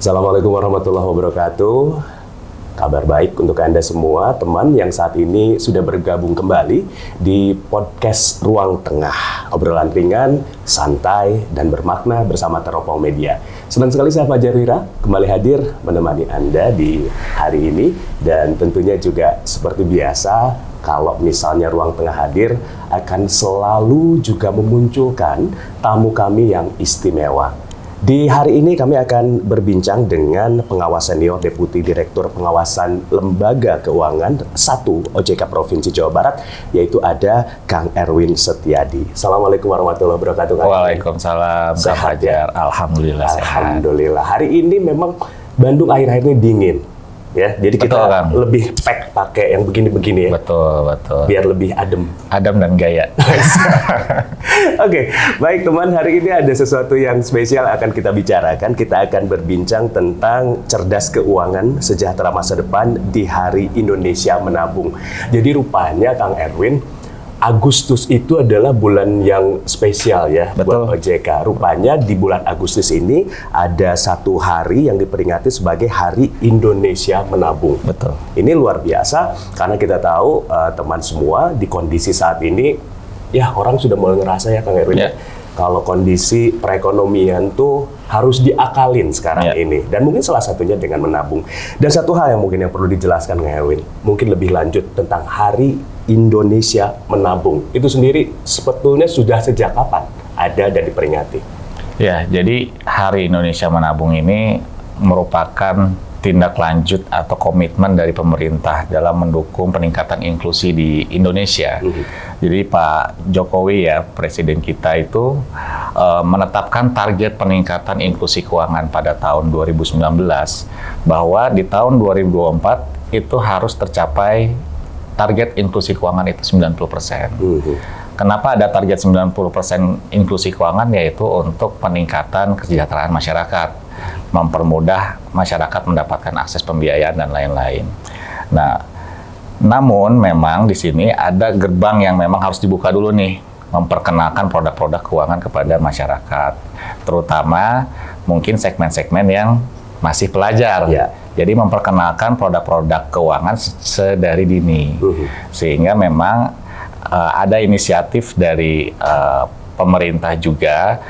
Assalamualaikum warahmatullahi wabarakatuh. Kabar baik untuk Anda semua, teman yang saat ini sudah bergabung kembali di podcast Ruang Tengah. Obrolan ringan, santai, dan bermakna bersama Teropong Media. Senang sekali saya Fajar Wira kembali hadir menemani Anda di hari ini. Dan tentunya juga seperti biasa, kalau misalnya Ruang Tengah hadir, akan selalu juga memunculkan tamu kami yang istimewa. Di hari ini kami akan berbincang dengan pengawas senior Deputi Direktur Pengawasan Lembaga Keuangan 1 OJK Provinsi Jawa Barat, yaitu ada Kang Erwin Setiadi. Assalamualaikum warahmatullahi wabarakatuh. Waalaikumsalam, Kang Fajar. Alhamdulillah sehat. Alhamdulillah. Hari ini memang Bandung akhir-akhir ini dingin. Ya, jadi kita lebih pack pakai yang begini-begini ya. Betul. Biar lebih adem. Adem dan gaya. Oke, baik teman, hari ini ada sesuatu yang spesial akan kita bicarakan. Kita akan berbincang tentang cerdas keuangan sejahtera masa depan di Hari Indonesia Menabung. Jadi rupanya Kang Erwin, Agustus itu adalah bulan yang spesial ya. Betul. Buat OJK. Rupanya di bulan Agustus ini ada satu hari yang diperingati sebagai Hari Indonesia Menabung. Betul. Ini luar biasa karena kita tahu teman semua di kondisi saat ini, ya orang sudah mulai ngerasa ya Kang Erwin. Kalau kondisi perekonomian tuh harus diakalin sekarang ini. Dan mungkin salah satunya dengan menabung. Dan satu hal yang mungkin yang perlu dijelaskan Kang Erwin, mungkin lebih lanjut tentang Hari Indonesia Menabung. Itu sendiri sebetulnya sudah sejak kapan ada dan diperingati? Ya, jadi Hari Indonesia Menabung ini merupakan tindak lanjut atau komitmen dari pemerintah dalam mendukung peningkatan inklusi di Indonesia. Jadi Pak Jokowi ya, Presiden kita itu menetapkan target peningkatan inklusi keuangan pada tahun 2019, bahwa di tahun 2024 itu harus tercapai target inklusi keuangan itu 90%. Kenapa ada target 90% inklusi keuangan? Yaitu untuk peningkatan kesejahteraan masyarakat, mempermudah masyarakat mendapatkan akses pembiayaan dan lain-lain. Nah, namun memang di sini ada gerbang yang memang harus dibuka dulu nih, memperkenalkan produk-produk keuangan kepada masyarakat, terutama mungkin segmen-segmen yang masih pelajar. Jadi memperkenalkan produk-produk keuangan sedari dini, sehingga memang ada inisiatif dari pemerintah juga.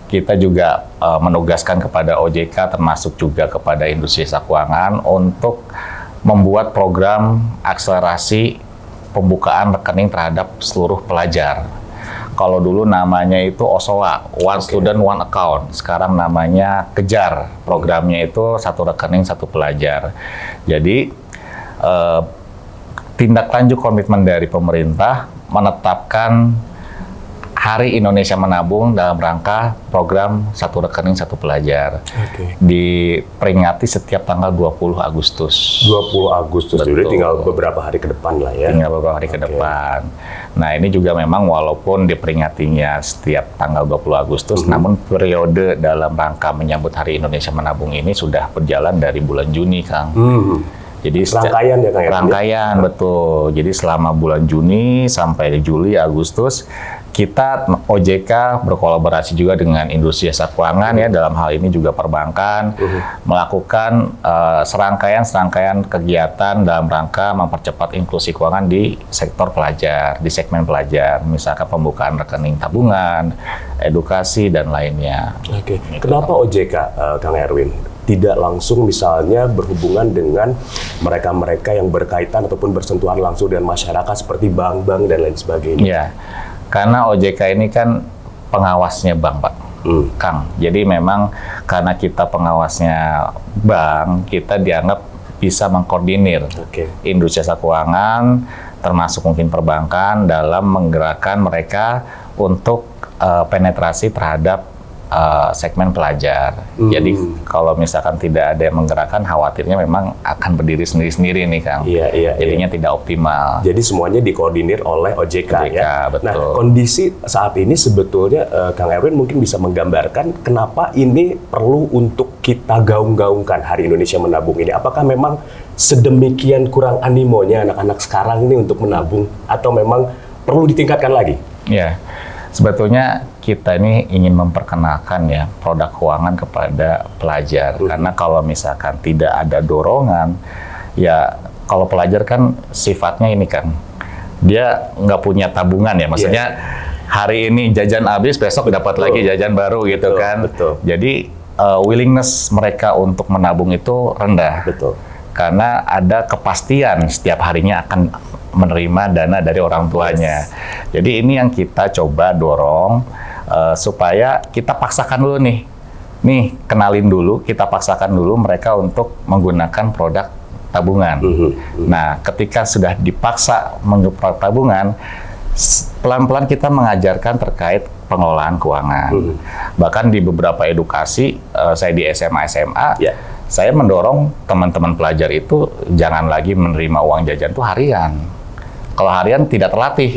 Kita juga menugaskan kepada OJK termasuk juga kepada industri jasa keuangan untuk membuat program akselerasi pembukaan rekening terhadap seluruh pelajar. Kalau dulu namanya itu OSOA, One Student One Account. Sekarang namanya Kejar. Programnya itu satu rekening satu pelajar. Jadi tindak lanjut komitmen dari pemerintah menetapkan Hari Indonesia Menabung dalam rangka program satu rekening satu pelajar. Diperingati setiap tanggal 20 Agustus. 20 Agustus, jadi tinggal beberapa hari ke depan lah ya. Tinggal beberapa hari ke depan. Nah, ini juga memang walaupun diperingatinya setiap tanggal 20 Agustus, namun periode dalam rangka menyambut Hari Indonesia Menabung ini sudah berjalan dari bulan Juni, Kang. Jadi rangkaian ya Kang? Rangkaian, betul. Jadi selama bulan Juni sampai Juli, Agustus, kita OJK berkolaborasi juga dengan industri jasa keuangan ya, dalam hal ini juga perbankan, melakukan serangkaian kegiatan dalam rangka mempercepat inklusi keuangan di sektor pelajar, di segmen pelajar, misalkan pembukaan rekening tabungan, edukasi, dan lainnya. Kenapa OJK, Kang Erwin, tidak langsung misalnya berhubungan dengan mereka-mereka yang berkaitan ataupun bersentuhan langsung dengan masyarakat seperti bank-bank dan lain sebagainya? Ya, karena OJK ini kan pengawasnya bank, Pak. Kang. Jadi memang karena kita pengawasnya bank, kita dianggap bisa mengkoordinir industri jasa keuangan, termasuk mungkin perbankan, dalam menggerakkan mereka untuk penetrasi terhadap segmen pelajar. Jadi kalau misalkan tidak ada yang menggerakkan, khawatirnya memang akan berdiri sendiri-sendiri nih, Kang. Jadinya tidak optimal. Jadi semuanya dikoordinir oleh OJK ya. Betul. Nah, kondisi saat ini sebetulnya Kang Erwin mungkin bisa menggambarkan kenapa ini perlu untuk kita gaung-gaungkan Hari Indonesia Menabung ini. Apakah memang sedemikian kurang animonya anak-anak sekarang ini untuk menabung, atau memang perlu ditingkatkan lagi? Ya. Sebetulnya kita ini ingin memperkenalkan ya produk keuangan kepada pelajar. Karena kalau misalkan tidak ada dorongan, ya kalau pelajar kan sifatnya ini kan, dia nggak punya tabungan ya, maksudnya hari ini jajan habis, besok dapat lagi jajan baru gitu kan. Jadi willingness mereka untuk menabung itu rendah. Karena ada kepastian setiap harinya akan menerima dana dari orang tuanya. Jadi ini yang kita coba dorong supaya kita paksakan dulu nih, kenalin dulu, kita paksakan dulu mereka untuk menggunakan produk tabungan. Nah, ketika sudah dipaksa menggunakan produk tabungan, pelan-pelan kita mengajarkan terkait pengelolaan keuangan. Bahkan di beberapa edukasi, saya di SMA, saya mendorong teman-teman pelajar itu jangan lagi menerima uang jajan itu harian. Kalau harian tidak terlatih,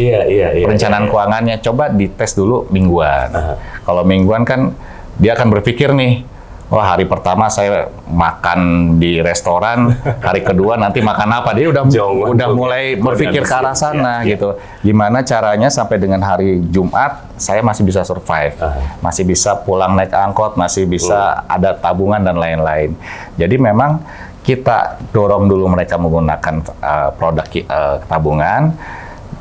perencanaan keuangannya coba dites dulu mingguan. Kalau mingguan kan dia akan berpikir nih, wah hari pertama saya makan di restoran, hari kedua nanti makan apa? Dia udah mulai berpikir ke arah sana gitu. Gimana caranya sampai dengan hari Jumat saya masih bisa survive, masih bisa pulang naik angkot, masih bisa ada tabungan dan lain-lain. Jadi memang kita dorong dulu mereka menggunakan produk tabungan.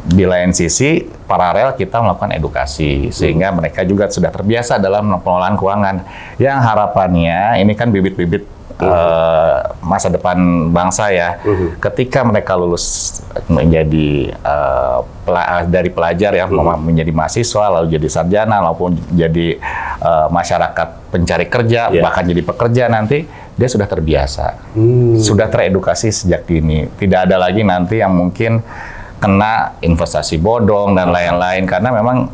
Di lain sisi, paralel kita melakukan edukasi sehingga mereka juga sudah terbiasa dalam pengelolaan keuangan. Yang harapannya ini kan bibit-bibit masa depan bangsa ya. Ketika mereka lulus menjadi dari pelajar ya, menjadi mahasiswa, lalu jadi sarjana, maupun jadi masyarakat pencari kerja, bahkan jadi pekerja nanti, dia sudah terbiasa, sudah teredukasi sejak dini. Tidak ada lagi nanti yang mungkin kena investasi bodong dan lain-lain, karena memang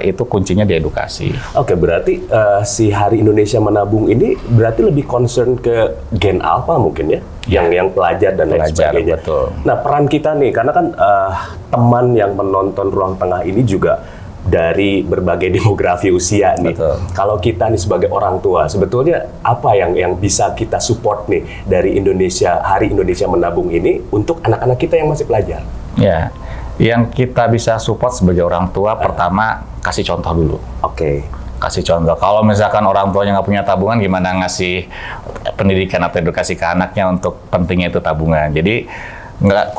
itu kuncinya di edukasi. Oke, berarti si Hari Indonesia Menabung ini berarti lebih concern ke gen alpha mungkin ya, yang pelajar dan lain sebagainya. Betul. Nah, peran kita nih, karena kan teman yang menonton Ruang Tengah ini juga dari berbagai demografi usia nih. Kalau kita nih sebagai orang tua, sebetulnya apa yang bisa kita support nih dari Hari Indonesia Menabung ini untuk anak-anak kita yang masih pelajar? Ya, yang kita bisa support sebagai orang tua, pertama kasih contoh dulu. Kasih contoh. Kalau misalkan orang tuanya nggak punya tabungan, gimana ngasih pendidikan atau edukasi ke anaknya untuk pentingnya itu tabungan. Jadi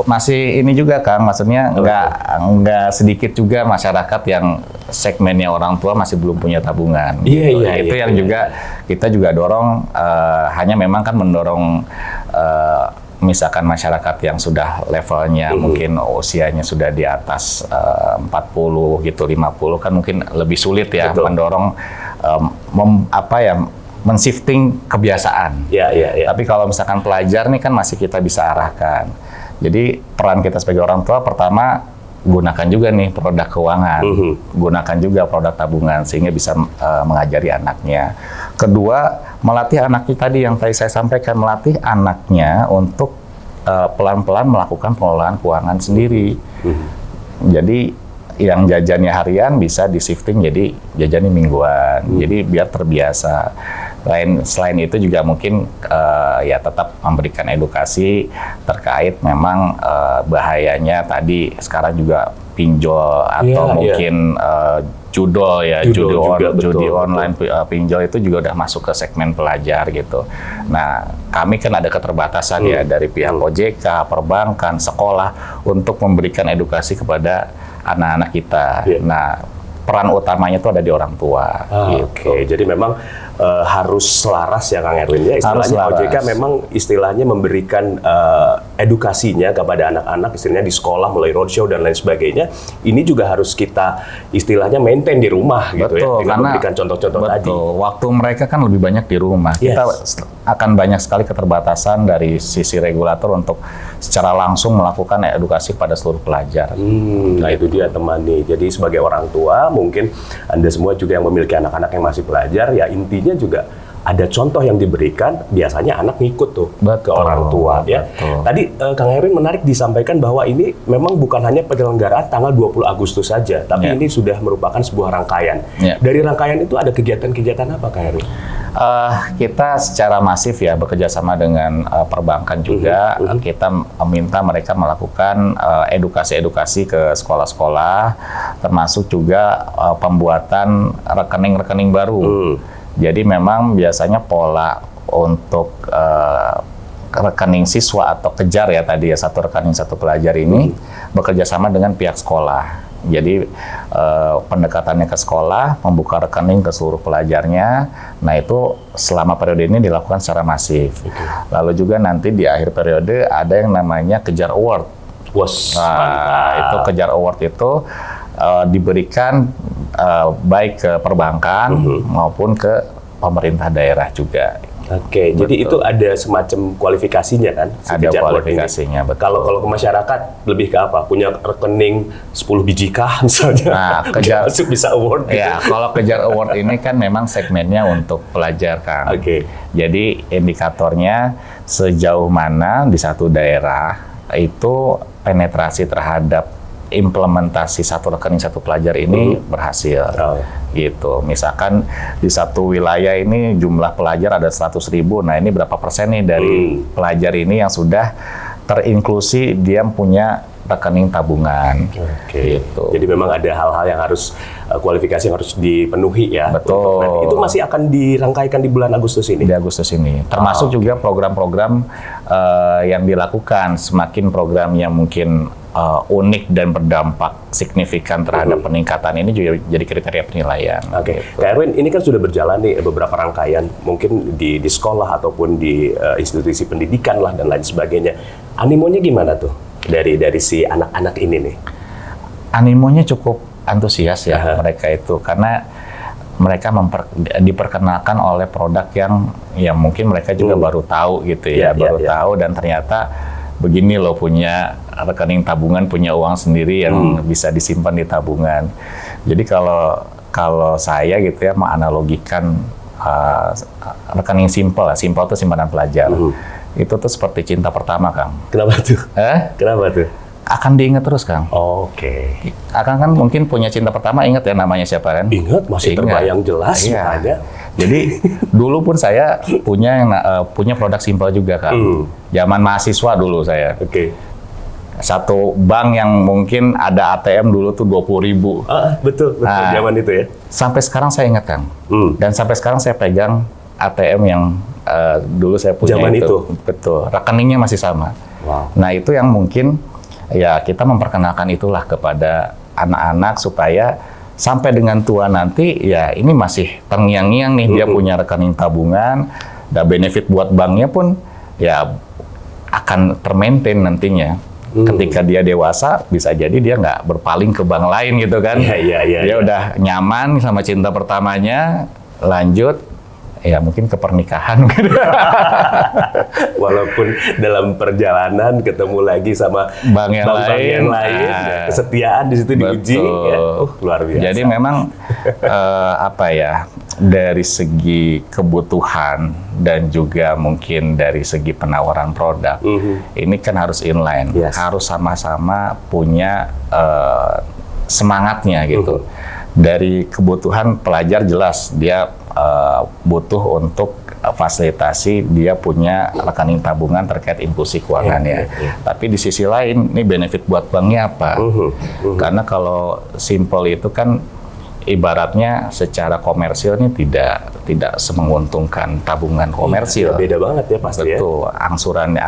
masih ini juga Kang, maksudnya nggak sedikit juga masyarakat yang segmennya orang tua masih belum punya tabungan. Itu yang juga kita juga dorong. Hanya memang kan mendorong misalkan masyarakat yang sudah levelnya mungkin usianya sudah di atas 40 gitu, 50 kan mungkin lebih sulit ya mendorong men-shifting kebiasaan. Tapi kalau misalkan pelajar nih kan masih kita bisa arahkan. Jadi peran kita sebagai orang tua, pertama gunakan juga nih produk keuangan, gunakan juga produk tabungan sehingga bisa mengajari anaknya. Kedua, melatih anaknya tadi yang tadi saya sampaikan, melatih anaknya untuk pelan-pelan melakukan pengelolaan keuangan sendiri. Jadi yang jajannya harian bisa di-shifting jadi jajannya mingguan. Jadi biar terbiasa. Selain itu juga mungkin ya tetap memberikan edukasi terkait memang bahayanya tadi sekarang juga pinjol atau mungkin judol ya, judi online, pinjol itu juga udah masuk ke segmen pelajar gitu. Nah, kami kan ada keterbatasan ya dari pihak OJK, perbankan, sekolah untuk memberikan edukasi kepada anak-anak kita. Nah, peran utamanya itu ada di orang tua. Jadi memang harus selaras ya Kang Erwin ya, istilahnya OJK memang istilahnya memberikan edukasinya kepada anak-anak, istilahnya di sekolah mulai roadshow dan lain sebagainya. Ini juga harus kita istilahnya maintain di rumah gitu ya, dengan memberikan contoh-contoh tadi. Waktu mereka kan lebih banyak di rumah. Kita akan banyak sekali keterbatasan dari sisi regulator untuk secara langsung melakukan edukasi pada seluruh pelajar. Nah itu dia teman nih. Jadi sebagai orang tua mungkin Anda semua juga yang memiliki anak-anak yang masih pelajar, ya intinya juga ada contoh yang diberikan, biasanya anak ngikut tuh ke orang tua ya. Tadi Kang Erwin menarik disampaikan bahwa ini memang bukan hanya penyelenggaraan tanggal 20 Agustus saja, tapi ini sudah merupakan sebuah rangkaian. Dari rangkaian itu ada kegiatan-kegiatan apa Kang Erwin? Kita secara masif ya bekerja sama dengan perbankan juga. Kita minta mereka melakukan edukasi-edukasi ke sekolah-sekolah, termasuk juga pembuatan rekening-rekening baru. Jadi memang biasanya pola untuk rekening siswa atau kejar ya tadi ya, satu rekening satu pelajar ini bekerja sama dengan pihak sekolah. Jadi pendekatannya ke sekolah, membuka rekening ke seluruh pelajarnya. Nah itu selama periode ini dilakukan secara masif. Lalu juga nanti di akhir periode ada yang namanya Kejar Award. Nah itu Kejar Award itu diberikan baik ke perbankan maupun ke pemerintah daerah juga. Oke, jadi itu ada semacam kualifikasinya kan? Ada kualifikasinya, betul. Kalau ke masyarakat lebih ke apa? Punya rekening 10 biji kah misalnya? Nah, Kejar masuk bisa award. Ya, kalau Kejar Award ini kan memang segmennya untuk pelajar kan. Oke. Jadi indikatornya sejauh mana di satu daerah itu penetrasi terhadap implementasi satu rekening satu pelajar ini berhasil. Gitu. Misalkan di satu wilayah ini jumlah pelajar ada 100.000, nah ini berapa persen nih dari pelajar ini yang sudah terinklusi dia punya rekening tabungan. Gitu. Jadi memang ada hal-hal yang harus kualifikasi yang harus dipenuhi ya. Betul. Itu masih akan dirangkaikan di bulan Agustus ini? Di Agustus ini. Termasuk juga program-program yang dilakukan, semakin program yang mungkin unik dan berdampak signifikan terhadap peningkatan ini juga jadi kriteria penilaian. Oke, Kak Erwin, ini kan sudah berjalan nih beberapa rangkaian, mungkin di sekolah ataupun di institusi pendidikan lah dan lain sebagainya. Animonya gimana tuh dari si anak-anak ini nih? Animonya cukup antusias ya mereka itu, karena mereka diperkenalkan oleh produk yang mungkin mereka juga baru tahu gitu ya, tahu dan ternyata begini loh punya rekening tabungan, punya uang sendiri yang bisa disimpan di tabungan. Jadi kalau saya gitu ya menganalogikan rekening simple itu simpanan pelajar. Itu tuh seperti cinta pertama, Kang. Kenapa tuh? Kenapa tuh? Akan diingat terus, Kang. Oke. Akan kan mungkin punya cinta pertama, ingat ya namanya siapa kan? Ingat, masih terbayang jelas makanya. Jadi dulu pun saya punya produk simpel juga kan. Zaman mahasiswa dulu saya. Satu bank yang mungkin ada ATM dulu tuh 20.000. Betul zaman itu ya. Sampai sekarang saya ingat Kang. Dan sampai sekarang saya pegang ATM yang dulu saya punya zaman itu. Betul. Rekeningnya masih sama. Wow. Nah itu yang mungkin ya kita memperkenalkan itulah kepada anak-anak supaya sampai dengan tua nanti ya ini masih terngiang-ngiang nih dia punya rekening tabungan, dan benefit buat banknya pun ya akan termaintain nantinya. Ketika dia dewasa bisa jadi dia nggak berpaling ke bank lain gitu kan. Dia udah nyaman sama cinta pertamanya, lanjut ya mungkin ke pernikahan. Walaupun dalam perjalanan ketemu lagi sama bank yang lain, ya, kesetiaan di situ diuji. Ya. Luar biasa. Jadi memang dari segi kebutuhan dan juga mungkin dari segi penawaran produk, ini kan harus inline, harus sama-sama punya semangatnya gitu. Dari kebutuhan pelajar jelas dia butuh untuk fasilitasi dia punya rekening tabungan terkait inklusi keuangannya. Tapi di sisi lain, ini benefit buat banknya apa? Karena kalau simple itu kan ibaratnya secara komersil ini tidak semenguntungkan tabungan komersil. Beda banget ya pasti. Betul. Angsurannya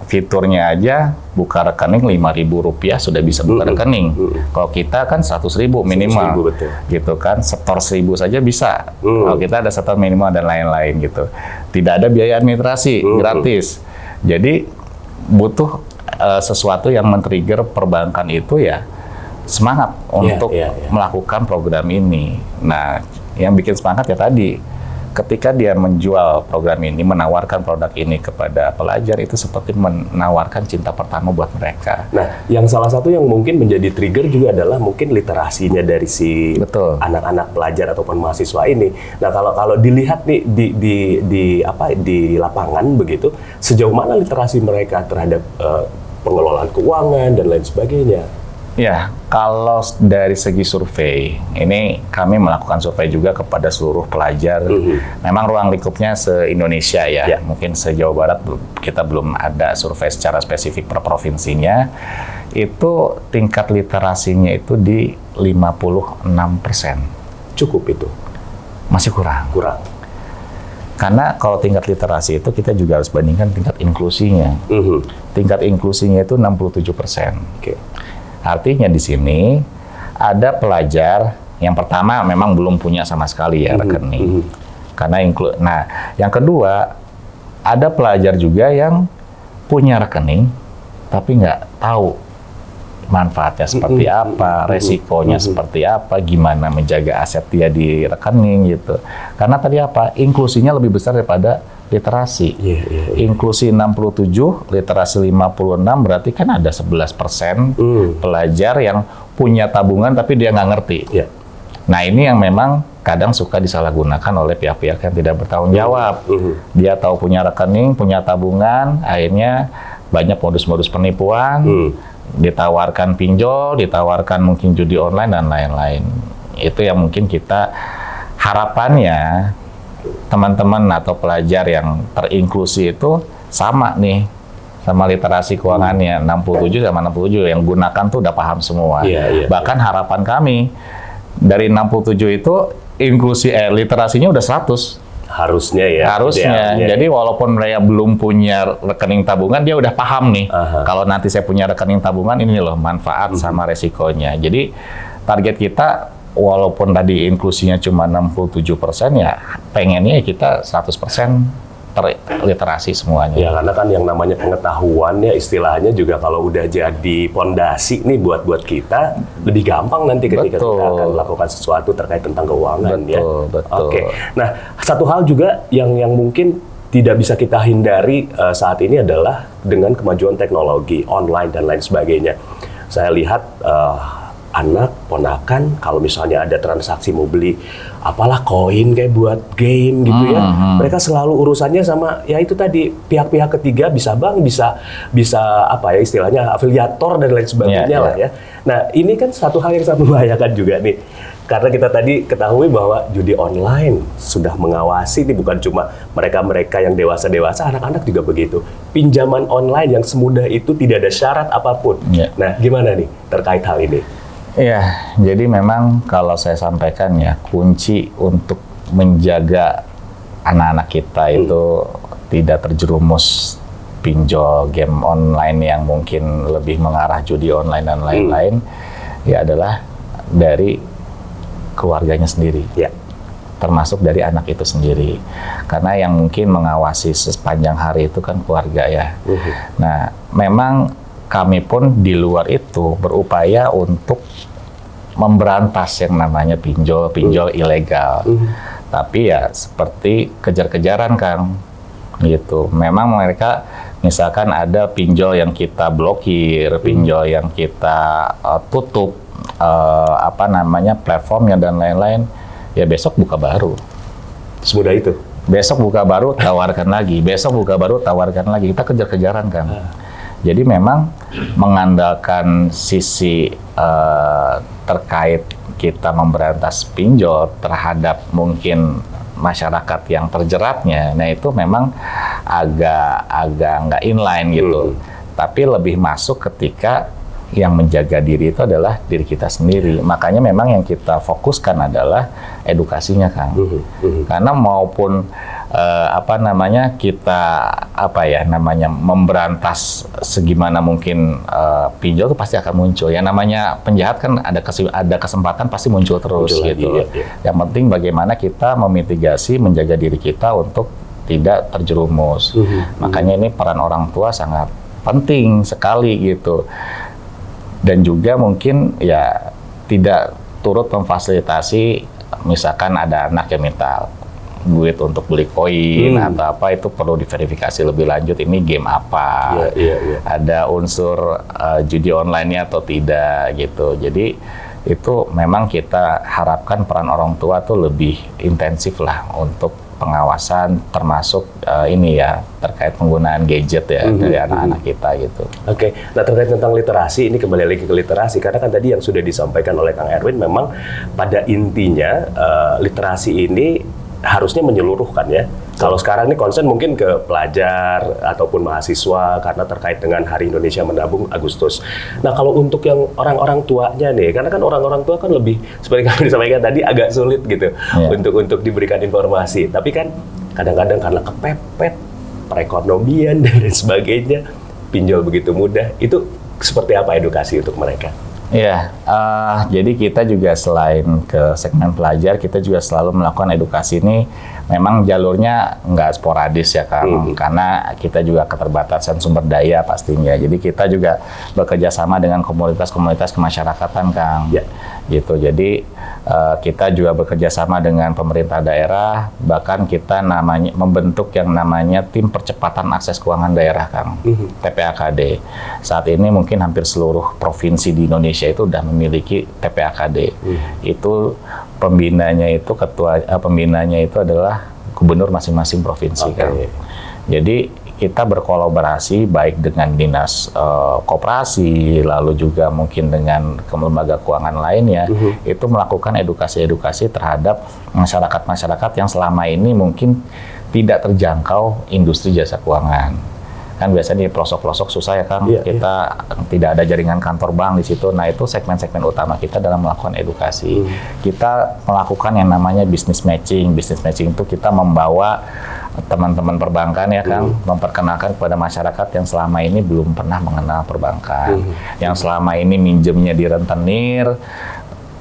fiturnya aja buka rekening Rp5.000 sudah bisa buka rekening. Kalau kita kan 100.000 minimal. 100.000 betul. Gitu kan, setor 1.000 saja bisa. Kalau kita ada setor minimal dan lain-lain gitu. Tidak ada biaya administrasi, gratis. Jadi butuh sesuatu yang men-trigger perbankan itu ya semangat untuk melakukan program ini. Nah, yang bikin semangat ya tadi, ketika dia menjual program ini, menawarkan produk ini kepada pelajar, itu seperti menawarkan cinta pertama buat mereka. Nah, yang salah satu yang mungkin menjadi trigger juga adalah mungkin literasinya dari si anak-anak pelajar ataupun mahasiswa ini. Nah, kalau dilihat nih di lapangan begitu, sejauh mana literasi mereka terhadap pengelolaan keuangan dan lain sebagainya? Ya, kalau dari segi survei, ini kami melakukan survei juga kepada seluruh pelajar. Memang ruang lingkupnya se-Indonesia ya. Mungkin se-Jawa Barat kita belum ada survei secara spesifik per provinsinya. Itu tingkat literasinya itu di 56%. Cukup itu? Masih kurang. Kurang. Karena kalau tingkat literasi itu kita juga harus bandingkan tingkat inklusinya. Tingkat inklusinya itu 67%. Oke. Artinya di sini ada pelajar yang pertama memang belum punya sama sekali ya rekening. Karena nah, yang kedua ada pelajar juga yang punya rekening tapi nggak tahu manfaatnya seperti apa, resikonya seperti apa, gimana menjaga aset dia di rekening gitu. Karena tadi apa? Inklusinya lebih besar daripada literasi. Inklusi 67, literasi 56, berarti kan ada 11% pelajar yang punya tabungan tapi dia nggak ngerti. Nah ini yang memang kadang suka disalahgunakan oleh pihak-pihak yang tidak bertanggung jawab. Dia tahu punya rekening, punya tabungan, akhirnya banyak modus-modus penipuan, ditawarkan pinjol, ditawarkan mungkin judi online dan lain-lain. Itu yang mungkin kita harapannya teman-teman atau pelajar yang terinklusi itu sama nih sama literasi keuangannya 67 sama 67 yang gunakan tuh udah paham semua. Bahkan harapan kami dari 67 itu inklusi literasinya udah 100. Harusnya ya. Harusnya. Jadi walaupun mereka belum punya rekening tabungan, dia udah paham nih. Kalau nanti saya punya rekening tabungan, ini loh manfaat sama resikonya. Jadi target kita walaupun tadi inklusinya cuma 67% ya pengennya kita 100% terliterasi semuanya. Ya karena kan yang namanya pengetahuan ya istilahnya juga kalau udah jadi pondasi nih buat kita lebih gampang nanti ketika kita akan melakukan sesuatu terkait tentang keuangan. Betul. Oke. Nah satu hal juga yang mungkin tidak bisa kita hindari saat ini adalah dengan kemajuan teknologi online dan lain sebagainya. Saya lihat anak, ponakan, kalau misalnya ada transaksi mau beli apalah koin kayak buat game gitu ya, mereka selalu urusannya sama ya itu tadi pihak-pihak ketiga, bisa bank, bisa apa ya istilahnya afiliator dan lain sebagainya lah ya. Nah ini kan satu hal yang sangat membahayakan juga nih, karena kita tadi ketahui bahwa judi online sudah mengawasi ini bukan cuma mereka yang dewasa, anak-anak juga begitu. Pinjaman online yang semudah itu tidak ada syarat apapun. Nah gimana nih terkait hal ini? Iya, jadi memang kalau saya sampaikan ya, kunci untuk menjaga anak-anak kita itu tidak terjerumus pinjol game online yang mungkin lebih mengarah judi online dan lain-lain, ya adalah dari keluarganya sendiri. Termasuk dari anak itu sendiri. Karena yang mungkin mengawasi sepanjang hari itu kan keluarga ya. Nah, memang kami pun di luar itu berupaya untuk memberantas yang namanya pinjol ilegal. Tapi ya seperti kejar-kejaran Kang, gitu. Memang mereka misalkan ada pinjol yang kita blokir, pinjol yang kita tutup, platformnya dan lain-lain, ya besok buka baru. Semudah itu? Besok buka baru, tawarkan lagi. Besok buka baru, tawarkan lagi. Kita kejar-kejaran Kang. Jadi memang mengandalkan sisi terkait kita memberantas pinjol terhadap mungkin masyarakat yang terjeratnya, nah itu memang agak nggak inline gitu. Tapi lebih masuk ketika yang menjaga diri itu adalah diri kita sendiri. Makanya memang yang kita fokuskan adalah edukasinya, Kang. Karena maupun kita memberantas segimana mungkin pinjol itu pasti akan muncul. Yang namanya penjahat kan ada kesempatan pasti muncul terus gitu. Yang penting bagaimana kita memitigasi, menjaga diri kita untuk tidak terjerumus. Makanya ini peran orang tua sangat penting sekali gitu. Dan juga mungkin ya tidak turut memfasilitasi, misalkan ada anak yang minta duit untuk beli koin atau apa, itu perlu diverifikasi lebih lanjut ini game apa, ada unsur judi online-nya atau tidak gitu. Jadi itu memang kita harapkan peran orang tua tuh lebih intensif lah untuk pengawasan, termasuk ini ya terkait penggunaan gadget ya dari anak-anak kita gitu. Oke, nah terkait tentang literasi, ini kembali lagi ke literasi, karena kan tadi yang sudah disampaikan oleh Kang Erwin, memang pada intinya literasi ini harusnya menyeluruhkan ya. Kalau sekarang ini konsen mungkin ke pelajar ataupun mahasiswa karena terkait dengan Hari Indonesia Menabung Agustus. Nah kalau untuk yang orang-orang tuanya nih, karena kan orang-orang tua kan lebih seperti kami disampaikan tadi agak sulit gitu untuk diberikan informasi. Tapi kan kadang-kadang karena kepepet perekonomian dan lain sebagainya, pinjol begitu mudah. Itu seperti apa edukasi untuk mereka? Iya, jadi kita juga selain ke segmen pelajar, kita juga selalu melakukan edukasi ini. Memang jalurnya nggak sporadis ya Kang, karena kita juga keterbatasan sumber daya pastinya. Jadi kita juga bekerja sama dengan komunitas-komunitas kemasyarakatan Kang, gitu. Jadi kita juga bekerja sama dengan pemerintah daerah, bahkan kita membentuk yang namanya Tim Percepatan Akses Keuangan Daerah Kang, TPAKD. Saat ini mungkin hampir seluruh provinsi di Indonesia itu sudah memiliki TPAKD. Itu pembinanya itu adalah gubernur masing-masing provinsi kan. Jadi kita berkolaborasi baik dengan dinas koperasi, lalu juga mungkin dengan lembaga keuangan lainnya, itu melakukan edukasi-edukasi terhadap masyarakat-masyarakat yang selama ini mungkin tidak terjangkau industri jasa keuangan. Kan biasanya di pelosok-pelosok susah ya Kang, kita tidak ada jaringan kantor bank di situ. Nah itu segmen-segmen utama kita dalam melakukan edukasi. Kita melakukan yang namanya business matching. Business matching itu kita membawa teman-teman perbankan ya Kang, memperkenalkan kepada masyarakat yang selama ini belum pernah mengenal perbankan, yang selama ini minjemnya di rentenir.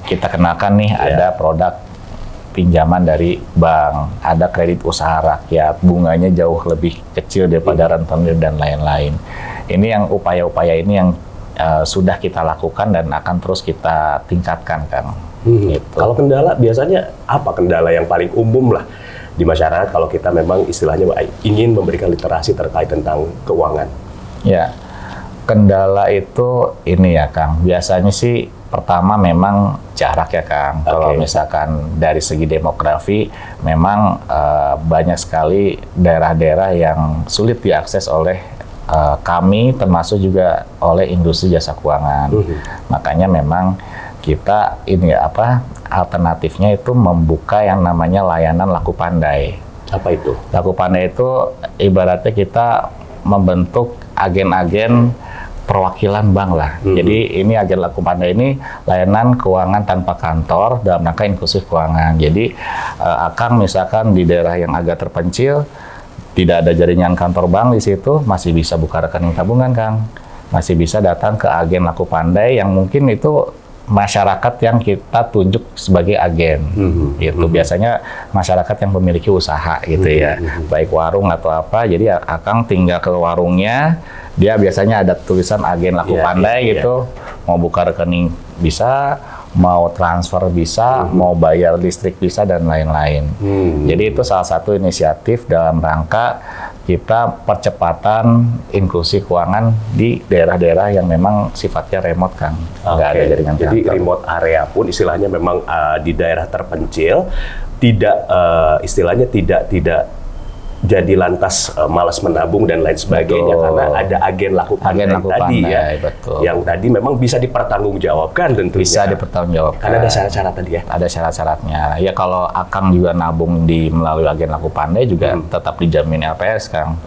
Kita kenalkan nih ada produk pinjaman dari bank, ada kredit usaha rakyat, bunganya jauh lebih kecil daripada rentenir dan lain-lain. Ini yang upaya-upaya ini yang sudah kita lakukan dan akan terus kita tingkatkan Kang. Gitu. Kalau kendala biasanya apa kendala yang paling umum lah di masyarakat kalau kita memang istilahnya ingin memberikan literasi terkait tentang keuangan? Ya, kendala itu ini ya Kang, biasanya sih pertama memang jarak ya Kang. Kalau misalkan dari segi demografi, memang banyak sekali daerah-daerah yang sulit diakses oleh kami, termasuk juga oleh industri jasa keuangan. Makanya memang kita alternatifnya itu membuka yang namanya layanan laku pandai. Apa itu? Laku pandai itu ibaratnya kita membentuk agen-agen perwakilan bank lah. Jadi ini agen laku pandai ini layanan keuangan tanpa kantor dalam rangka inklusif keuangan. Jadi Akang misalkan di daerah yang agak terpencil, tidak ada jaringan kantor bank di situ, masih bisa buka rekening tabungan Kang. Masih bisa datang ke agen laku pandai yang mungkin itu masyarakat yang kita tunjuk sebagai agen. Itu biasanya masyarakat yang memiliki usaha gitu ya, baik warung atau apa. Jadi Akang tinggal ke warungnya, dia biasanya ada tulisan agen laku pandai gitu, mau buka rekening bisa, mau transfer bisa, mau bayar listrik bisa dan lain-lain. Jadi itu salah satu inisiatif dalam rangka kita percepatan inklusi keuangan di daerah-daerah yang memang sifatnya remote Kang, nggak ada jaringan kantor. Jadi remote area pun istilahnya memang di daerah terpencil tidak istilahnya tidak jadi lantas malas menabung dan lain sebagainya, karena ada agen laku pandai tadi ya, yang tadi memang bisa dipertanggungjawabkan tentunya. Bisa dipertanggungjawabkan. Karena ada syarat-syarat tadi ya. Ada syarat-syaratnya. Ya kalau Akang juga nabung melalui agen laku pandai juga tetap dijamin LPS Kang.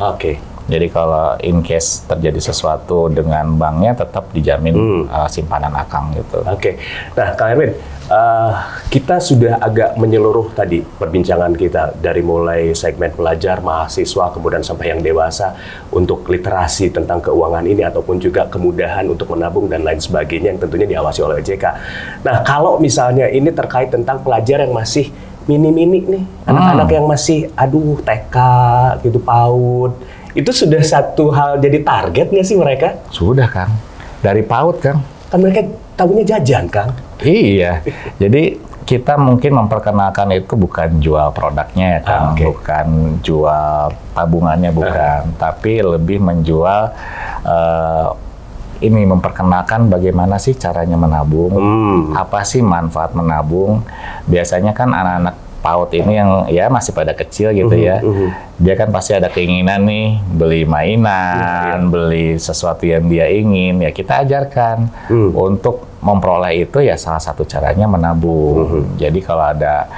Jadi kalau in case terjadi sesuatu dengan banknya tetap dijamin simpanan Akang gitu. Nah Kang Erwin, kita sudah agak menyeluruh tadi perbincangan kita dari mulai segmen pelajar, mahasiswa, kemudian sampai yang dewasa untuk literasi tentang keuangan ini ataupun juga kemudahan untuk menabung dan lain sebagainya yang tentunya diawasi oleh OJK. Nah kalau misalnya ini terkait tentang pelajar yang masih mini-mini nih, anak-anak yang masih TK gitu, PAUD, itu sudah satu hal jadi target nggak sih mereka? Sudah Kang, dari PAUD Kang. Kan mereka tahunya jajan Kang. Iya, jadi kita mungkin memperkenalkan itu bukan jual produknya ya Kang, bukan jual tabungannya bukan, tapi lebih menjual ini memperkenalkan bagaimana sih caranya menabung, apa sih manfaat menabung. Biasanya kan anak-anak PAUD ini yang ya masih pada kecil gitu ya, dia kan pasti ada keinginan nih beli mainan, beli sesuatu yang dia ingin, ya kita ajarkan untuk memperoleh itu ya salah satu caranya menabung. Jadi kalau ada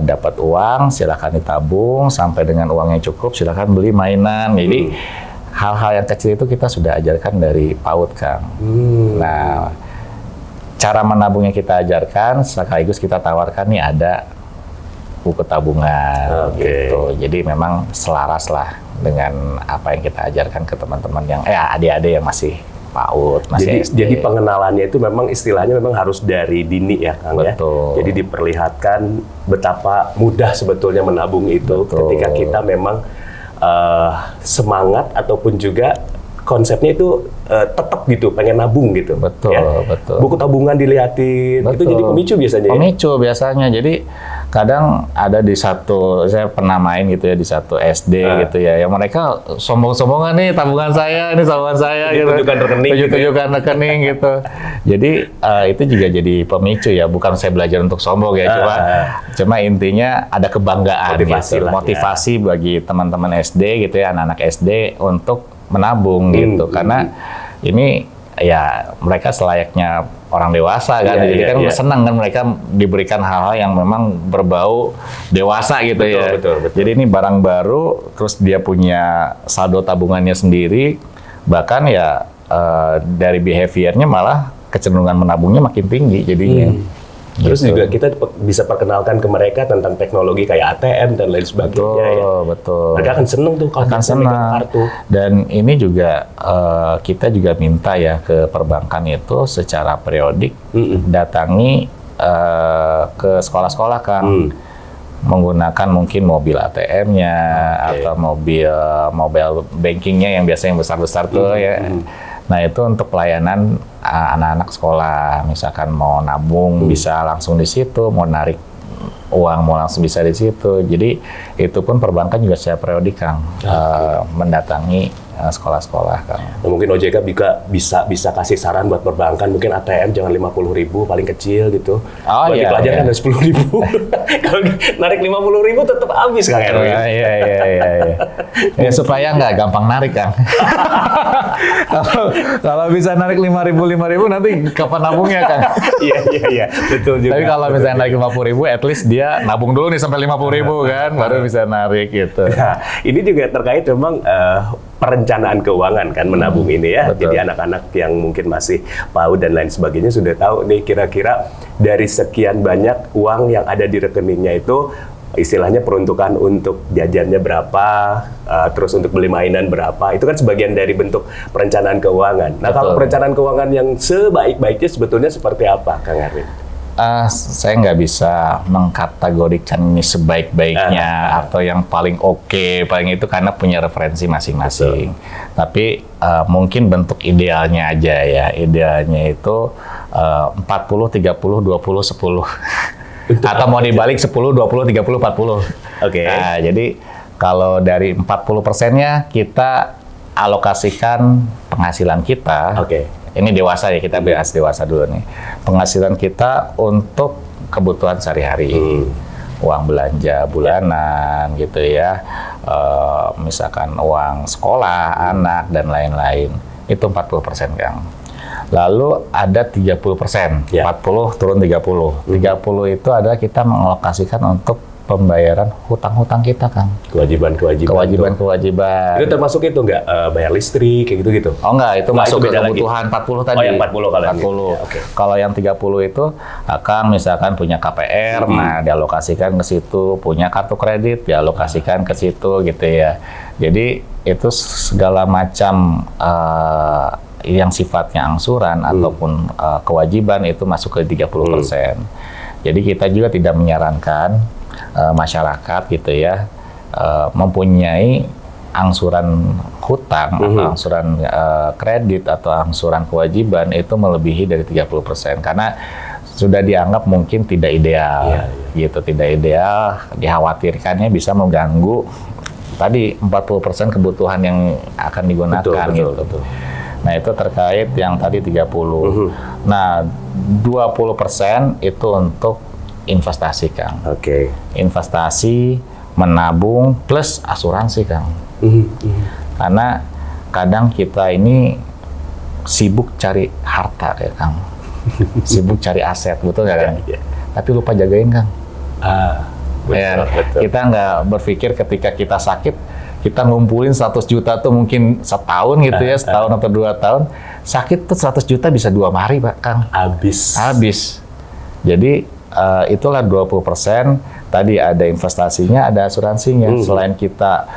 dapat uang silakan ditabung sampai dengan uangnya cukup silakan beli mainan. Jadi hal-hal yang kecil itu kita sudah ajarkan dari PAUD, Kang. Nah, cara menabungnya kita ajarkan, sekaligus kita tawarkan nih ada buku tabungan gitu. Jadi memang selaras lah dengan apa yang kita ajarkan ke teman-teman yang adik-adik yang masih PAUD, masih SD. Jadi pengenalannya itu memang istilahnya memang harus dari dini ya, Kang. Betul. Ya. Jadi diperlihatkan betapa mudah sebetulnya menabung itu. Betul. Ketika kita memang semangat ataupun juga konsepnya itu tetap gitu, pengen nabung gitu. Betul, ya? betul. Buku tabungan dilihatin, itu jadi pemicu biasanya. Pemicu biasanya. Jadi kadang ada saya pernah main gitu ya di satu SD gitu ya, yang mereka sombong-sombongan nih tabungan saya gitu. Tunjukkan rekening gitu. Jadi itu juga jadi pemicu ya, bukan saya belajar untuk sombong ya, cuma intinya ada kebanggaan motivasi bagi teman-teman SD gitu ya, anak-anak SD untuk menabung gitu, karena ini ya mereka selayaknya orang dewasa kan, jadi kan senang kan mereka diberikan hal-hal yang memang berbau dewasa gitu. Betul. Jadi ini barang baru, terus dia punya saldo tabungannya sendiri, bahkan ya dari behaviornya malah kecenderungan menabungnya makin tinggi jadinya. Terus juga kita bisa perkenalkan ke mereka tentang teknologi kayak ATM dan lain sebagainya. Betul. Mereka akan seneng tuh kalau bisa megang kartu. Dan ini juga kita juga minta ya ke perbankan itu secara periodik datangi ke sekolah-sekolah, Kang. Menggunakan mungkin mobil ATM-nya atau mobile bankingnya yang biasanya yang besar-besar tuh ya. Nah itu untuk pelayanan anak-anak sekolah, misalkan mau nabung bisa langsung di situ, mau narik uang mau langsung bisa di situ. Jadi itu pun perbankan juga secara periodik, Kang, mendatangi sekolah-sekolah, Kang. Nah, mungkin OJK bisa kasih saran buat perbankan, mungkin ATM jangan 50.000 paling kecil gitu. Bagi pelajar kan ada 10.000. Kalau narik 50.000 tetap habis, Kang Erwin. Iya. Ya supaya nggak gampang narik, Kang. Kalau bisa narik 5.000 nanti kapan nabungnya, Kang? Iya, betul juga. Tapi kalau misalnya narik 50.000, at least dia nabung dulu nih sampai 50.000 kan, baru bisa narik gitu. Nah, ini juga terkait memang perencanaan keuangan kan, menabung ini ya. Betul. Jadi anak-anak yang mungkin masih PAUD dan lain sebagainya sudah tahu nih kira-kira dari sekian banyak uang yang ada di rekeningnya itu istilahnya peruntukan untuk jajannya berapa, terus untuk beli mainan berapa, itu kan sebagian dari bentuk perencanaan keuangan. Nah, kalau perencanaan keuangan yang sebaik-baiknya sebetulnya seperti apa, Kang Erwin? Saya nggak bisa mengkategorikan ini sebaik-baiknya atau yang paling oke, paling itu karena punya referensi masing-masing. Tapi mungkin bentuk idealnya aja ya, idealnya itu 40, 30, 20, 10. Atau mau dibalik 10, 20, 30, 40. Oke. Nah, jadi kalau dari 40%-nya kita alokasikan penghasilan kita. Ini dewasa ya, kita bahas dewasa dulu nih. Penghasilan kita untuk kebutuhan sehari-hari. Uang belanja bulanan gitu ya. Misalkan uang sekolah, anak, dan lain-lain. Itu 40%, Kang. Lalu ada 30%, 40 turun 30. 30 itu adalah kita mengalokasikan untuk pembayaran hutang-hutang kita, Kang. Kewajiban. Itu termasuk itu nggak? Bayar listrik, kayak gitu-gitu? Oh enggak, itu masuk ke kebutuhan 40 tadi. Oh yang 40 kalau 40. Kalau yang 30 itu, Kang misalkan punya KPR, nah dialokasikan ke situ. Punya kartu kredit, dialokasikan ke situ gitu ya. Jadi itu segala macam yang sifatnya angsuran ataupun kewajiban itu masuk ke 30%. Jadi kita juga tidak menyarankan masyarakat gitu ya mempunyai angsuran hutang atau angsuran kredit atau angsuran kewajiban itu melebihi dari 30% karena sudah dianggap mungkin tidak ideal gitu, tidak ideal, dikhawatirkannya bisa mengganggu tadi 40% kebutuhan yang akan digunakan betul. Nah, itu terkait yang tadi 30. Nah, 20% itu untuk investasi, Kang. Oke. Investasi, menabung, plus asuransi, Kang. Karena kadang kita ini sibuk cari harta ya, Kang. Sibuk cari aset, betul nggak, Kang? Iya. Tapi lupa jagain, Kang. Betul. Kita nggak berpikir ketika kita sakit, kita ngumpulin 100 juta tuh mungkin setahun gitu ya, setahun atau 2 tahun. Sakit tuh 100 juta bisa 2 hari, Pak, Kang. Habis. Jadi itulah 20%. Tadi ada investasinya, ada asuransinya. Selain kita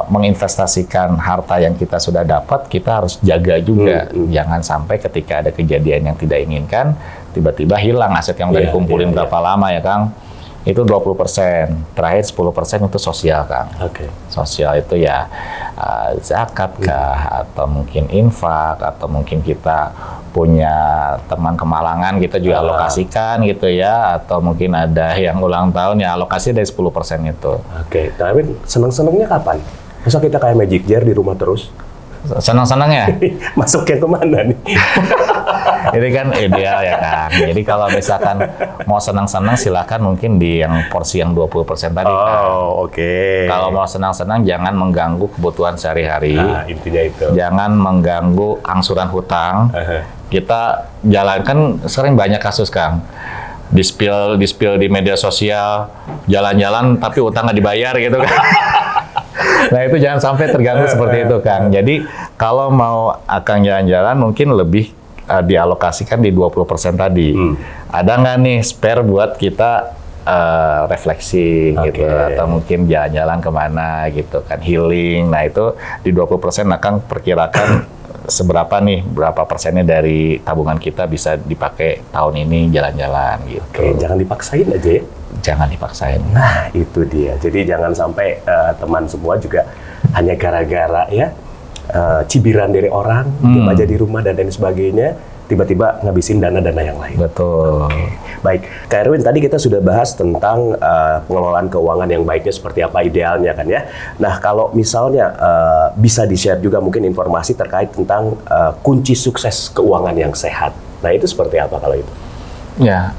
menginvestasikan harta yang kita sudah dapat, kita harus jaga juga. Jangan sampai ketika ada kejadian yang tidak inginkan, tiba-tiba hilang aset yang udah dikumpulin berapa lama ya, Kang. Itu 20%. Terakhir 10% itu sosial, Kang. Oke. Sosial itu ya zakat kah, atau mungkin infak, atau mungkin kita punya teman kemalangan, kita juga alokasikan gitu ya, atau mungkin ada yang ulang tahun ya alokasi dari 10% itu. Oke, tapi senang-senangnya kapan? Masa kita kayak magic jar di rumah terus? Senang-senangnya? Masuk yang kemana nih? Ini kan ideal ya, Kang. Jadi kalau misalkan mau senang-senang silakan mungkin di yang porsi yang 20% tadi, Kang. Oke. Kalau mau senang-senang jangan mengganggu kebutuhan sehari-hari. Nah, intinya itu. Jangan mengganggu angsuran hutang. Kita jalankan, sering banyak kasus, Kang. Di-spill di media sosial, jalan-jalan tapi utang nggak dibayar gitu, kan. Nah, itu jangan sampai terganggu seperti itu, Kang. Jadi kalau mau Akang jalan-jalan mungkin lebih dialokasikan di 20% tadi. Ada nggak nih spare buat kita refleksi gitu, atau mungkin jalan-jalan kemana gitu kan, healing. Nah, itu di 20% Akang perkirakan seberapa nih, berapa persennya dari tabungan kita bisa dipakai tahun ini jalan-jalan gitu. Oke, jangan dipaksain aja ya. Jangan dipaksain. Nah, itu dia. Jadi jangan sampai teman semua juga hanya gara-gara ya cibiran dari orang, diam aja di rumah dan lain sebagainya, tiba-tiba ngabisin dana-dana yang lain. Betul. Oke. Baik, Kak Erwin, tadi kita sudah bahas tentang pengelolaan keuangan yang baiknya seperti apa idealnya kan ya. Nah, kalau misalnya bisa di-share juga mungkin informasi terkait tentang kunci sukses keuangan yang sehat. Nah, itu seperti apa kalau itu? Ya,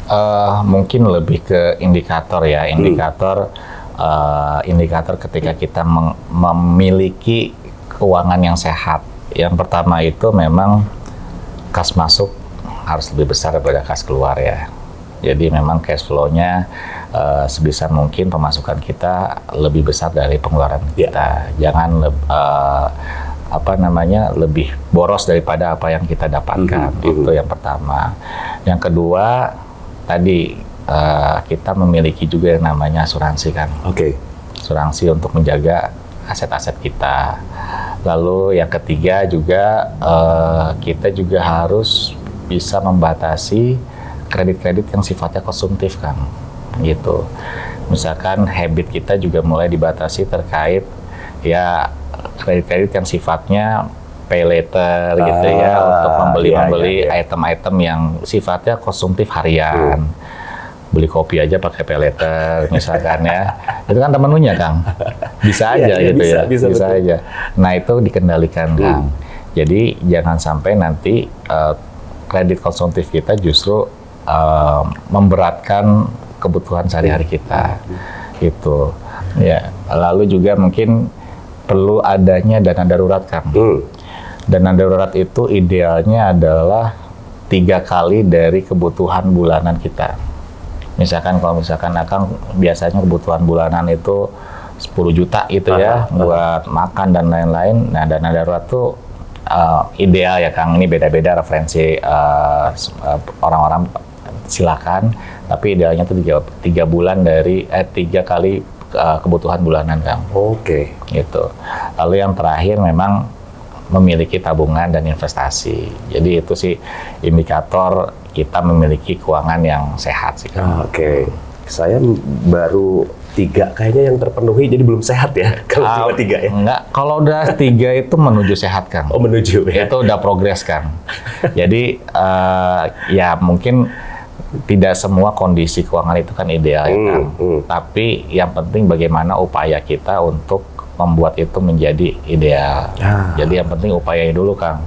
mungkin lebih ke indikator ya, indikator ketika kita memiliki keuangan yang sehat. Yang pertama itu memang kas masuk harus lebih besar daripada kas keluar ya. Jadi memang cash flow-nya sebisa mungkin pemasukan kita lebih besar dari pengeluaran kita. Jangan lebih boros daripada apa yang kita dapatkan. Itu yang pertama. Yang kedua, tadi kita memiliki juga yang namanya asuransi, kan. Oke. Asuransi untuk menjaga aset-aset kita. Lalu yang ketiga juga kita juga harus bisa membatasi kredit-kredit yang sifatnya konsumtif, Kang. Gitu. Misalkan habit kita juga mulai dibatasi terkait ya kredit-kredit yang sifatnya pay later gitu ya, untuk membeli item-item yang sifatnya konsumtif harian. Beli kopi aja pakai pay later misalkan ya. Itu kan menunya, Kang. Bisa aja gitu ya. Bisa aja. Nah, itu dikendalikan, Kang. Jadi jangan sampai nanti kredit konsumtif kita justru memberatkan kebutuhan sehari-hari kita. Gitu. Ya, lalu juga mungkin perlu adanya dana darurat, Kang. Dana darurat itu idealnya adalah 3 kali dari kebutuhan bulanan kita. Misalkan kalau Akang biasanya kebutuhan bulanan itu 10 juta gitu ya, buat makan dan lain-lain. Nah, dana darurat tuh ideal ya, Kang. Ini beda-beda referensi orang-orang, silakan. Tapi idealnya tuh 3 bulan dari 3 kali kebutuhan bulanan, Kang. Oke. Gitu. Lalu yang terakhir memang memiliki tabungan dan investasi. Jadi itu sih indikator kita memiliki keuangan yang sehat sih, Kang. Oke. Saya baru 3 kayaknya yang terpenuhi, jadi belum sehat ya kalau cuma 3 ya? Enggak, kalau udah 3 itu menuju sehat, Kang. Oh, menuju ya? Itu udah progres, Kang. Jadi ya mungkin tidak semua kondisi keuangan itu kan ideal ya, Kang. Tapi yang penting bagaimana upaya kita untuk membuat itu menjadi ideal. Jadi yang penting upayanya dulu, Kang.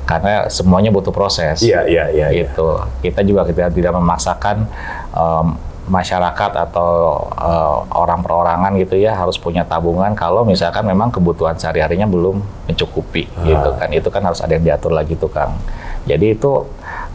Karena semuanya butuh proses. Iya. Gitu. Kita juga tidak memaksakan masyarakat atau orang perorangan gitu ya harus punya tabungan kalau misalkan memang kebutuhan sehari-harinya belum mencukupi gitu kan. Itu kan harus ada yang diatur lagi tuh Kang. Jadi itu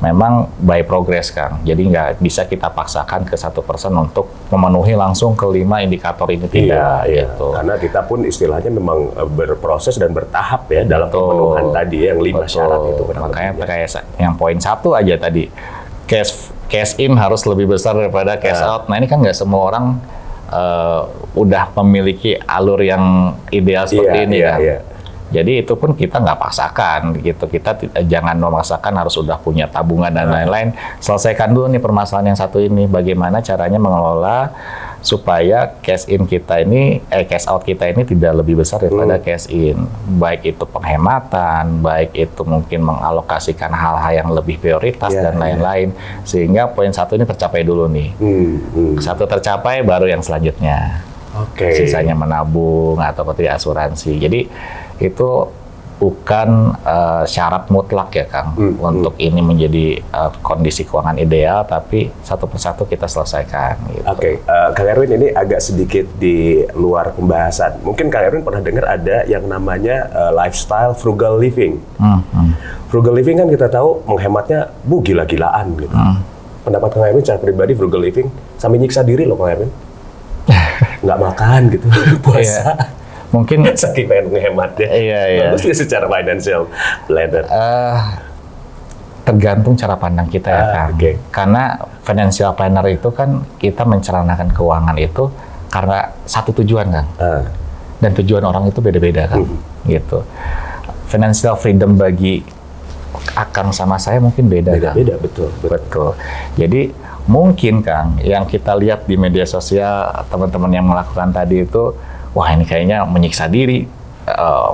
memang by progress Kang. Jadi nggak bisa kita paksakan ke satu person untuk memenuhi langsung ke 5 indikator ini tidak gitu. Karena kita pun istilahnya memang berproses dan bertahap ya dalam pemenuhan tadi yang 5 syarat itu. Makanya kayak yang poin 1 aja tadi, cash in harus lebih besar daripada cash out. Nah ini kan nggak semua orang udah memiliki alur yang ideal seperti ini kan. Jadi itu pun kita nggak paksakan gitu. Kita jangan memaksakan harus udah punya tabungan dan lain-lain. Selesaikan dulu nih permasalahan yang satu ini. Bagaimana caranya mengelola supaya cash in kita ini, cash out kita ini tidak lebih besar daripada cash in. Baik itu penghematan, baik itu mungkin mengalokasikan hal-hal yang lebih prioritas dan lain-lain. Sehingga poin 1 ini tercapai dulu nih. Satu tercapai baru yang selanjutnya. Sisanya menabung atau tidak asuransi. Jadi itu bukan syarat mutlak ya Kang untuk ini menjadi kondisi keuangan ideal, tapi satu persatu kita selesaikan. Gitu. Kang Erwin ini agak sedikit di luar pembahasan. Mungkin Kang Erwin pernah dengar ada yang namanya lifestyle frugal living. Frugal living kan kita tahu menghematnya gila-gilaan gitu. Pendapat Kang Erwin secara pribadi frugal living sampai nyiksa diri loh Kang Erwin. Nggak makan gitu puasa. Mungkin saking pengen ngehemat ya. Bagus nggak secara financial planner? Tergantung cara pandang kita ya Kang. Karena financial planner itu kan kita menceranakan keuangan itu karena satu tujuan Kang. Dan tujuan orang itu beda-beda Kang. Gitu. Financial freedom bagi Akang sama saya mungkin beda Kang. Beda, betul. Jadi mungkin Kang yang kita lihat di media sosial teman-teman yang melakukan tadi itu, wah ini kayaknya menyiksa diri,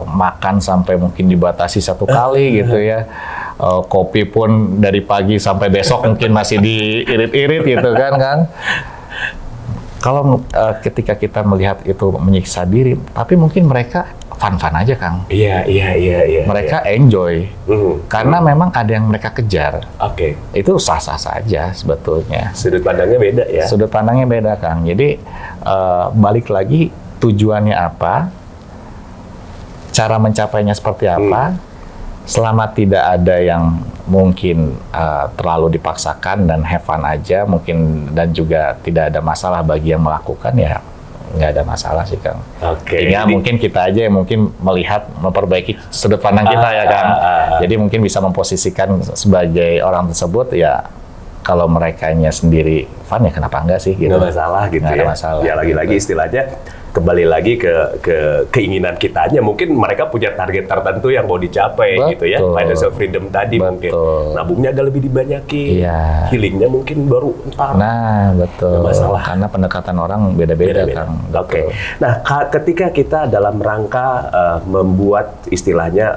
makan sampai mungkin dibatasi 1 kali gitu ya, kopi pun dari pagi sampai besok mungkin masih diirit-irit gitu kan Kang. Kalau ketika kita melihat itu menyiksa diri, tapi mungkin mereka fun-fun aja Kang. Iya. Mereka enjoy, karena memang ada yang mereka kejar. Itu sah-sah saja sebetulnya. Sudut pandangnya beda ya? Sudut pandangnya beda Kang. Jadi balik lagi, tujuannya apa, cara mencapainya seperti apa, selama tidak ada yang mungkin terlalu dipaksakan dan have fun aja mungkin, dan juga tidak ada masalah bagi yang melakukan, ya nggak ada masalah sih Kang. Tinggal mungkin kita aja yang mungkin melihat, memperbaiki sudut pandang kita ya Kang. Jadi mungkin bisa memposisikan sebagai orang tersebut ya, kalau merekanya sendiri fun ya kenapa enggak sih gitu. Nggak masalah gitu ya. Ya lagi-lagi istilahnya kembali lagi ke keinginan kitanya. Mungkin mereka punya target tertentu yang mau dicapai gitu ya. Financial freedom tadi mungkin. Nabungnya agak lebih dibanyakin. Healingnya mungkin baru ntar. Nah, betul. Nggak masalah. Karena pendekatan orang beda-beda Kang. Nah, ketika kita dalam rangka membuat istilahnya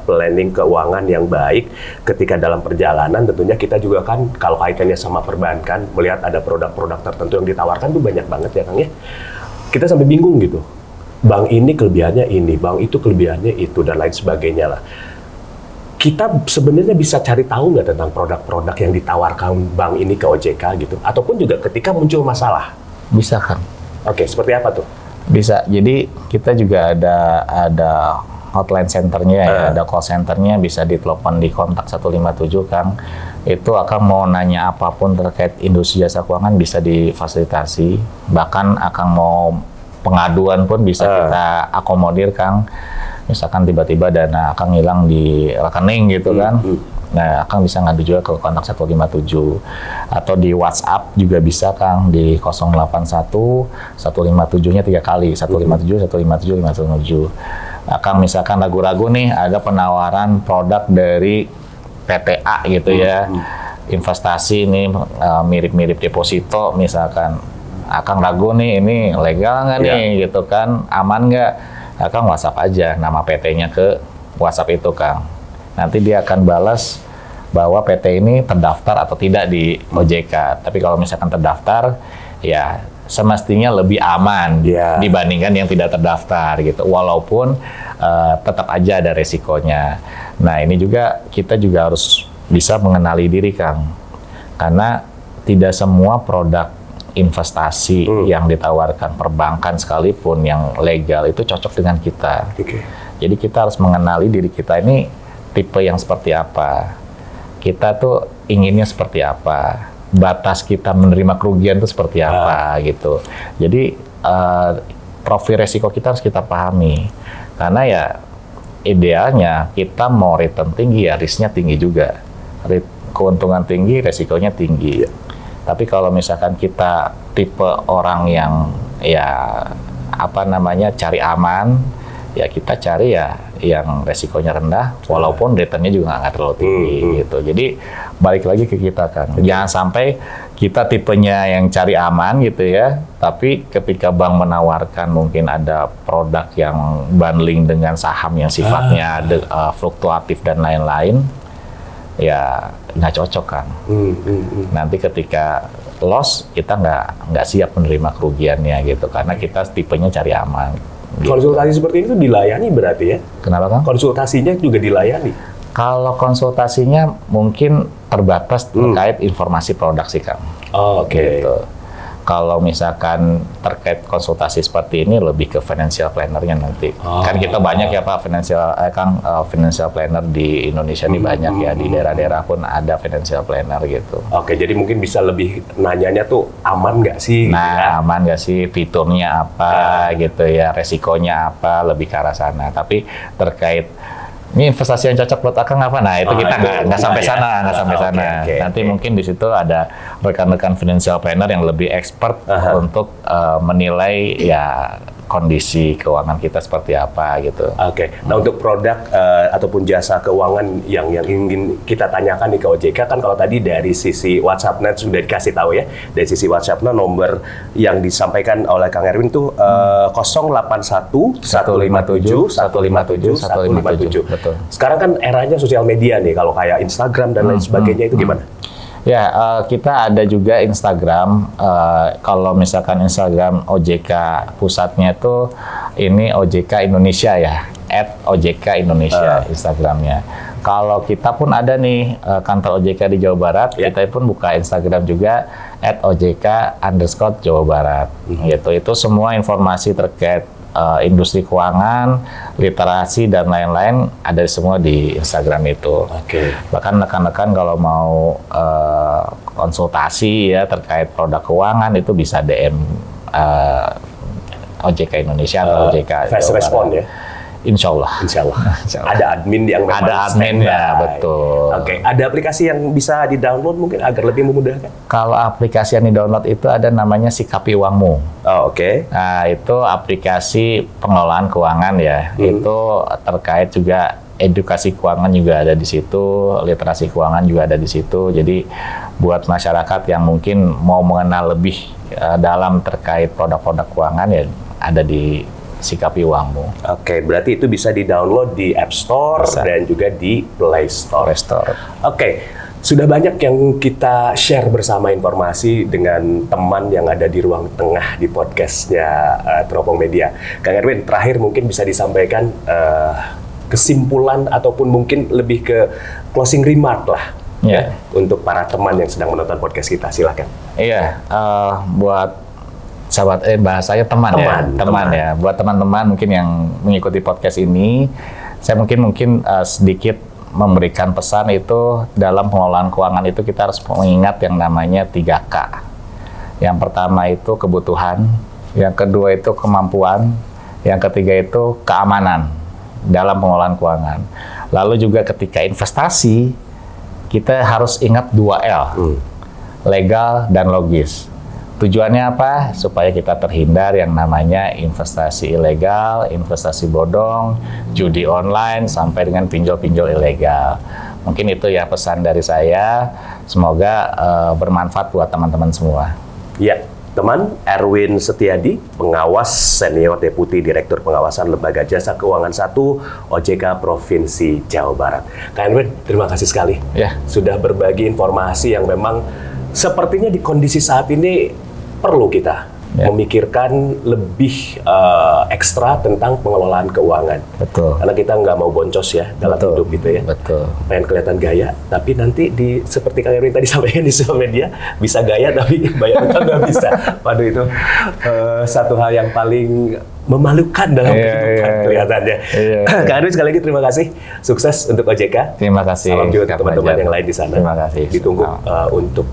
planning keuangan yang baik, ketika dalam perjalanan tentunya kita juga kan kalau kaitannya sama perbankan, melihat ada produk-produk tertentu yang ditawarkan tuh banyak banget ya Kang ya. Kita sampai bingung gitu. Bank ini kelebihannya ini, bank itu kelebihannya itu, dan lain sebagainya lah. Kita sebenarnya bisa cari tahu nggak tentang produk-produk yang ditawarkan bank ini ke OJK gitu? Ataupun juga ketika muncul masalah? Bisa Kang. Seperti apa tuh? Bisa. Jadi kita juga ada hotline centernya ya, ada call centernya, bisa ditelepon di kontak 157 Kang. Itu akan mau nanya apapun terkait industri jasa keuangan bisa difasilitasi. Bahkan akan mau pengaduan pun bisa kita akomodir Kang. Misalkan tiba-tiba dana akan hilang di rekening gitu kan. Nah, Kang bisa ngadu juga ke kontak 157. Atau di WhatsApp juga bisa Kang, di 081 157-nya 3 kali. 157 157 517. Kang misalkan ragu-ragu nih, ada penawaran produk dari PTA gitu ya, investasi nih mirip-mirip deposito misalkan. Akang ragu nih, ini legal nggak nih gitu kan, aman nggak? Akang WhatsApp aja nama PT-nya ke WhatsApp itu Kang. Nanti dia akan balas bahwa PT ini terdaftar atau tidak di OJK. Tapi kalau misalkan terdaftar, ya semestinya lebih aman dibandingkan yang tidak terdaftar gitu. Walaupun tetap aja ada resikonya. Nah ini juga kita juga harus bisa mengenali diri Kang. Karena tidak semua produk investasi yang ditawarkan perbankan sekalipun yang legal itu cocok dengan kita. Jadi kita harus mengenali diri kita ini tipe yang seperti apa. Kita tuh inginnya seperti apa. Batas kita menerima kerugian itu seperti apa gitu. Jadi profil resiko kita harus kita pahami. Karena ya idealnya kita mau return tinggi ya risknya tinggi juga. Keuntungan tinggi, resikonya tinggi. Tapi kalau misalkan kita tipe orang yang ya cari aman, ya kita cari ya yang resikonya rendah, walaupun returnnya juga nggak terlalu tinggi gitu. Jadi balik lagi ke kita kan, jangan sampai kita tipenya yang cari aman gitu ya, tapi ketika bank menawarkan mungkin ada produk yang bundling dengan saham yang sifatnya fluktuatif dan lain-lain, ya nggak cocok kan. Nanti ketika loss kita nggak siap menerima kerugiannya gitu, karena kita tipenya cari aman. Gitu. Konsultasi seperti itu dilayani berarti ya? Kenapa Kang? Konsultasinya juga dilayani? Kalau konsultasinya mungkin terbatas terkait informasi produk sih Kang. Gitu. Kalau misalkan terkait konsultasi seperti ini lebih ke financial planner-nya nanti. Kan kita banyak ya Pak financial planner di Indonesia ini banyak ya, di daerah-daerah pun ada financial planner gitu. Jadi mungkin bisa lebih nanyanya tuh aman nggak sih? Nah, aman nggak sih, fiturnya apa gitu ya, resikonya apa, lebih ke arah sana. Tapi terkait ini investasi yang cocok buat Akang apa? Nah, itu kita nggak sampai sana, Nanti mungkin di situ ada rekan-rekan financial planner yang lebih expert untuk menilai ya kondisi keuangan kita seperti apa gitu. Nah untuk produk ataupun jasa keuangan yang ingin kita tanyakan nih ke OJK kan, kalau tadi dari sisi WhatsApp-nya sudah dikasih tahu ya, dari sisi WhatsApp-nya nomor yang disampaikan oleh Kang Erwin tuh 081 157 157 157. Betul. Sekarang kan eranya sosial media nih, kalau kayak Instagram dan lain sebagainya itu gimana? Ya, kita ada juga Instagram. Kalau misalkan Instagram OJK pusatnya itu ini OJK Indonesia ya, @OJK Indonesia Instagramnya. Kalau kita pun ada nih kantor OJK di Jawa Barat, kita pun buka Instagram juga @OJK_Jawa Barat. Gitu. Itu semua informasi terkait industri keuangan, literasi dan lain-lain ada semua di Instagram itu. Bahkan rekan-rekan kalau mau konsultasi ya terkait produk keuangan itu bisa DM OJK Indonesia atau OJK fast respon ya. Insya Allah. Ada admin yang memang ada adminnya, betul. Ada aplikasi yang bisa di-download mungkin agar lebih memudahkan? Kalau aplikasi yang di-download itu ada namanya Sikapi Uangmu. Nah, itu aplikasi pengelolaan keuangan ya. Itu terkait juga edukasi keuangan juga ada di situ, literasi keuangan juga ada di situ. Jadi buat masyarakat yang mungkin mau mengenal lebih dalam terkait produk-produk keuangan ya ada di Sikapi Uangmu. Berarti itu bisa di-download di App Store dan juga di Play Store. Sudah banyak yang kita share bersama informasi dengan teman yang ada di ruang tengah di podcastnya Teropong Media. Kang Erwin, terakhir mungkin bisa disampaikan kesimpulan ataupun mungkin lebih ke closing remark lah ya untuk para teman yang sedang menonton podcast kita. Silakan. Buat sahabat bahasanya teman ya. Buat teman-teman mungkin yang mengikuti podcast ini, saya mungkin sedikit memberikan pesan itu dalam pengelolaan keuangan itu kita harus mengingat yang namanya 3K. Yang pertama itu kebutuhan, yang kedua itu kemampuan, yang ketiga itu keamanan dalam pengelolaan keuangan. Lalu juga ketika investasi kita harus ingat 2L, legal dan logis. Tujuannya apa? Supaya kita terhindar yang namanya investasi ilegal, investasi bodong, judi online, sampai dengan pinjol-pinjol ilegal. Mungkin itu ya pesan dari saya. Semoga bermanfaat buat teman-teman semua. Ya, teman Erwin Setiadi, pengawas senior Deputi Direktur Pengawasan Lembaga Jasa Keuangan 1 OJK Provinsi Jawa Barat. Kang Erwin, terima kasih sekali sudah berbagi informasi yang memang sepertinya di kondisi saat ini perlu kita memikirkan lebih ekstra tentang pengelolaan keuangan. Betul. Karena kita nggak mau boncos ya dalam hidup gitu ya. Betul. Pengen kelihatan gaya, tapi nanti seperti Kang Erwin tadi sampaikan di sosial media, bisa gaya tapi bayar utang nggak bisa. Waduh, itu satu hal yang paling memalukan dalam kehidupan kelihatannya. Kang Erwin, sekali lagi terima kasih. Sukses untuk OJK. Terima kasih. Salam juga untuk teman-teman yang lain di sana. Terima kasih. Ditunggu untuk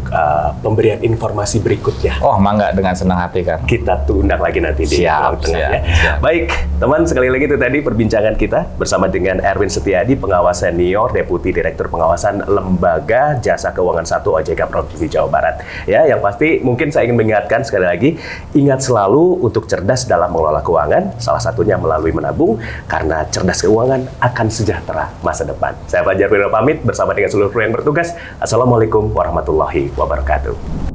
pemberian informasi berikutnya. Oh, mangga, dengan senang hati kan. Kita undang lagi nanti di ruang tengah ya. Siap. Baik, teman, sekali lagi itu tadi perbincangan kita bersama dengan Erwin Setiadi, pengawas senior, Deputi Direktur Pengawasan Lembaga Jasa Keuangan 1 OJK Provinsi Jawa Barat. Ya, yang pasti mungkin saya ingin mengingatkan sekali lagi, ingat selalu untuk cerdas dalam mengelola keuangan, salah satunya melalui menabung, karena cerdas keuangan akan sejahtera masa depan. Saya Fajar Firdaus pamit bersama dengan seluruh kru yang bertugas. Assalamualaikum warahmatullahi wabarakatuh.